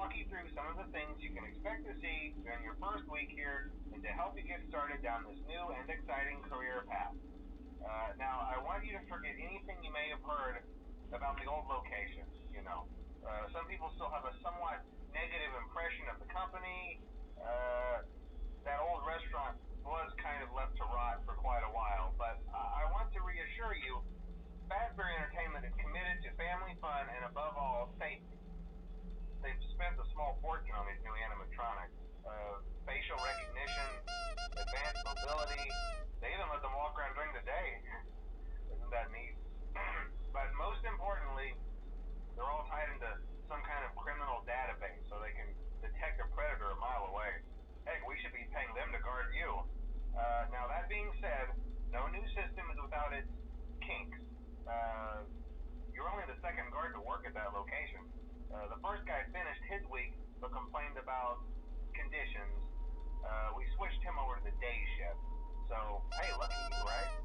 talk you through some of the things you can expect to see during your first week here and to help you get started down this new and exciting career path. Now, I want you to forget anything you may have heard about the old location. Some people still have a somewhat negative impression of the company. That old restaurant was kind of left to rot for quite a while, but I want to reassure you, Fazbear Entertainment is committed to family fun and above all, safety. They've spent a small fortune on these new animatronics. Facial recognition, advanced mobility, they even let them walk around during the day. Isn't that neat? But most importantly, they're all tied into some kind of criminal database so they can detect a predator a mile away. Heck, we should be paying them to guard you. Now that being said, no new system is without its kinks. You're only the second guard to work at that location. The first guy finished his week but complained about conditions. We switched him over to the day shift. So, hey, lucky you, right?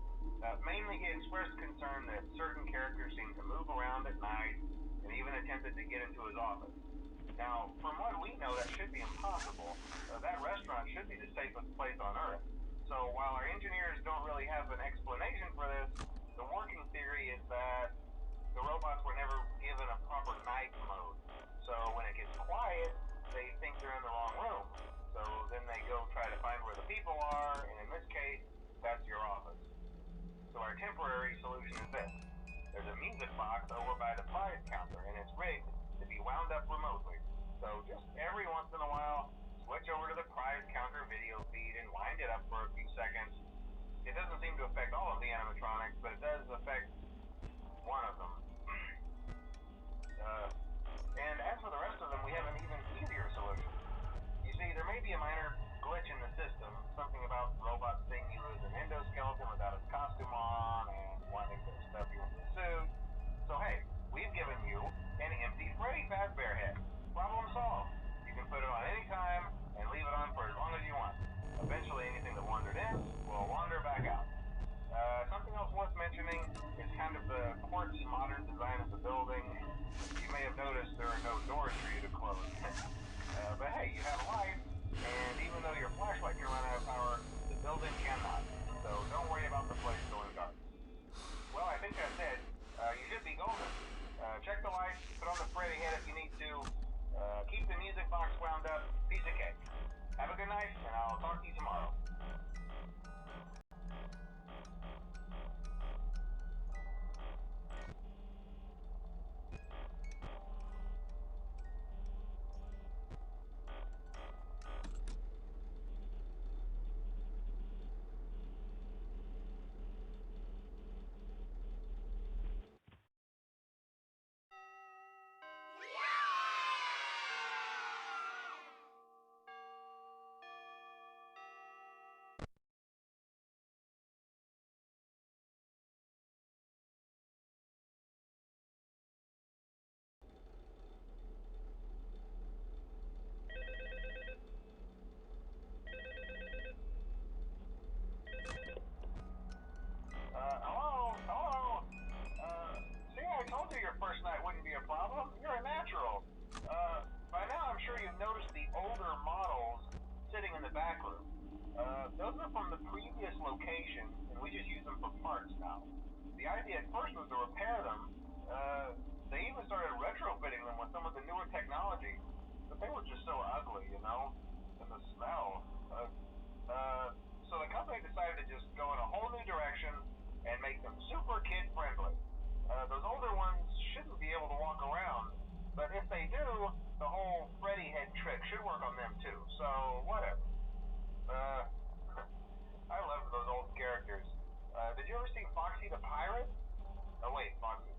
Mainly he expressed concern that certain characters seem to move around at night and even attempted to get into his office. Now, from what we know, that should be impossible. That restaurant should be the safest place on Earth. So while our engineers don't really have an explanation for this, the working theory is that the robots were never given a proper night mode. So when it gets quiet, they think they're in the wrong room. So then they go try to find where the people are, and in this case, that's your office. So our temporary solution is this. There's a music box over by the prize counter, and it's rigged to be wound up remotely. So just every once in a while, switch over to the prize counter video feed and wind it up for a few seconds. It doesn't seem to affect all of the animatronics, but it does affect one of them. And as for the rest of them, we have an even easier solution. You see, there may be a minor glitch in the system, something about robots seeing you as an endoskeleton without its costume on and wanting to stuff you into a suit. So hey, we've given you an empty Freddy Fazbear head. Problem solved. You can put it on any time and leave it on for as long as you want. Eventually anything that wandered in will wander back out. Something else worth mentioning is kind of the quirky modern design of the building. You may have noticed there are no doors for you to close. But hey, you have light, and even though your flashlight can run out of power, the building cannot. So don't worry about the place going dark. Well, I think that's it. You should be golden. Check the lights, put on the Freddy head if you need to. Keep the music box wound up. Piece of cake. Have a good night, and I'll talk to you tomorrow. Problem? You're a natural. By now I'm sure you've noticed the older models sitting in the back room. Those are from the previous location, and we just use them for parts now. The idea at first was to repair them. They even started retrofitting them with some of the newer technology, but they were just so ugly, and the smell. So the company decided to just go in a whole new direction and make them super kid-friendly. Those older ones shouldn't be able to walk around, but if they do, the whole Freddy head trick should work on them too, so whatever. I love those old characters. Did you ever see Foxy the Pirate? Oh wait, Foxy.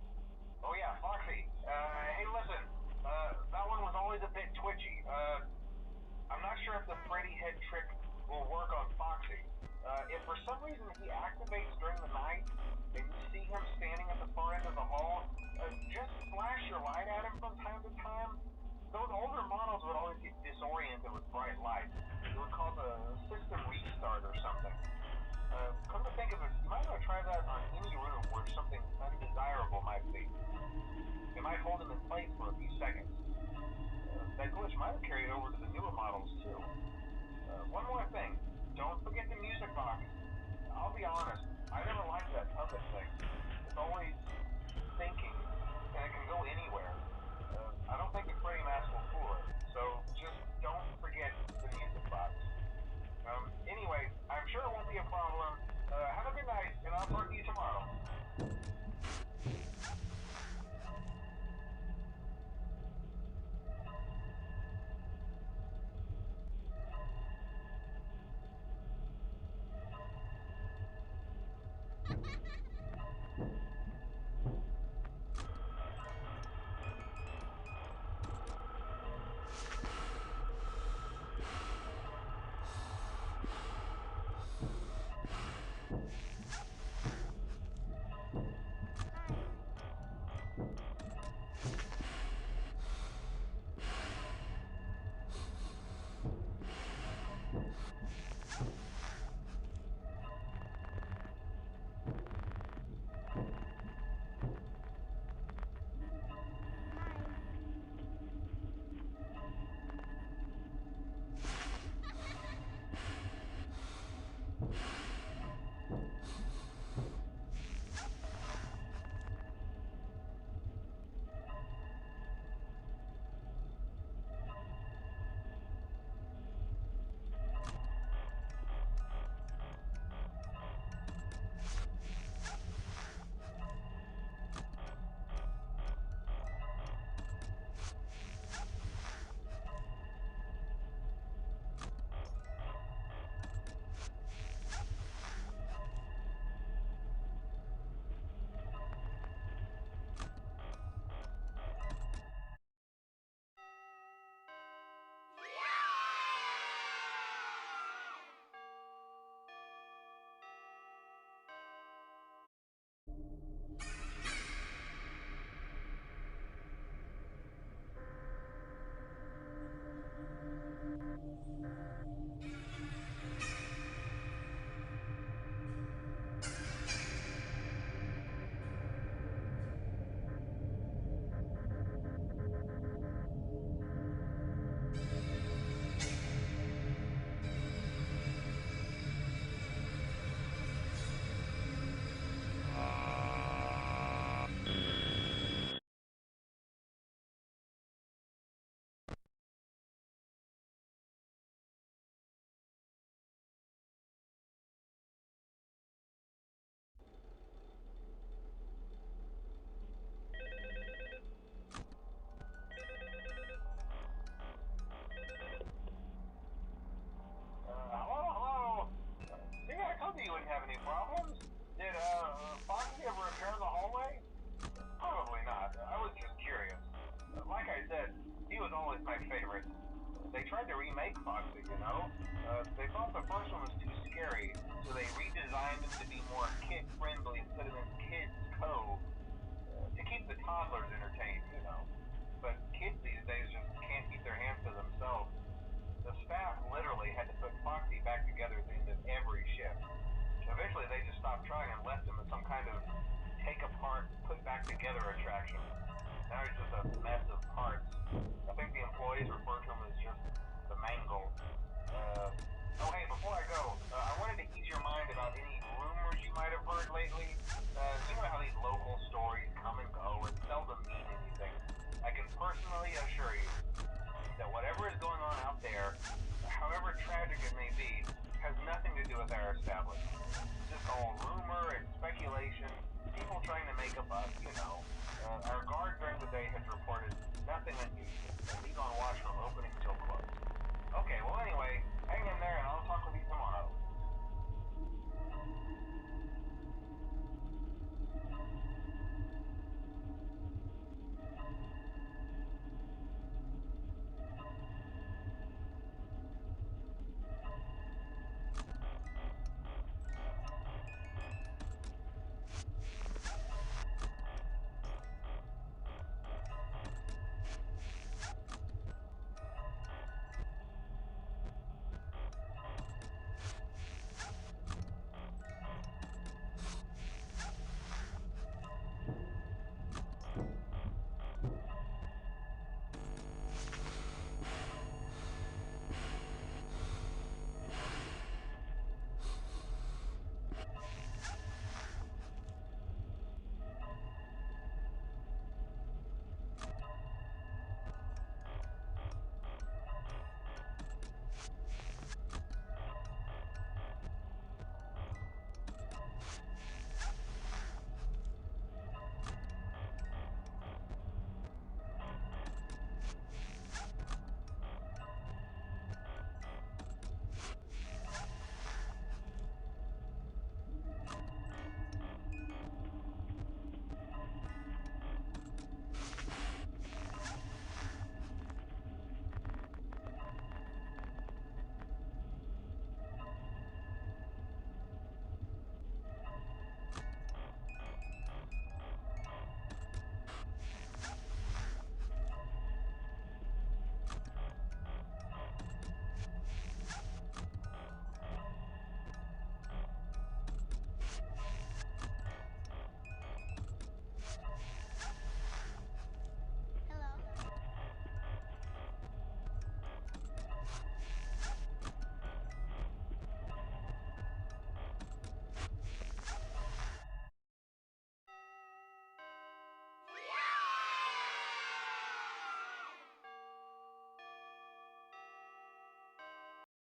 make Foxy, you know? They thought the first one was too scary, so they redesigned him to be more kid-friendly and put him in Kids Cove to keep the toddlers entertained, you know. But kids these days just can't keep their hands to themselves. The staff literally had to put Foxy back together at the end of every shift. Eventually, they just stopped trying and left him as some kind of take apart, put back together attraction. Now he's just a mess of parts. I think the employees refer to him as just the mangle. Oh hey, before I go, I wanted to ease your mind about any rumors you might have heard lately. You know how these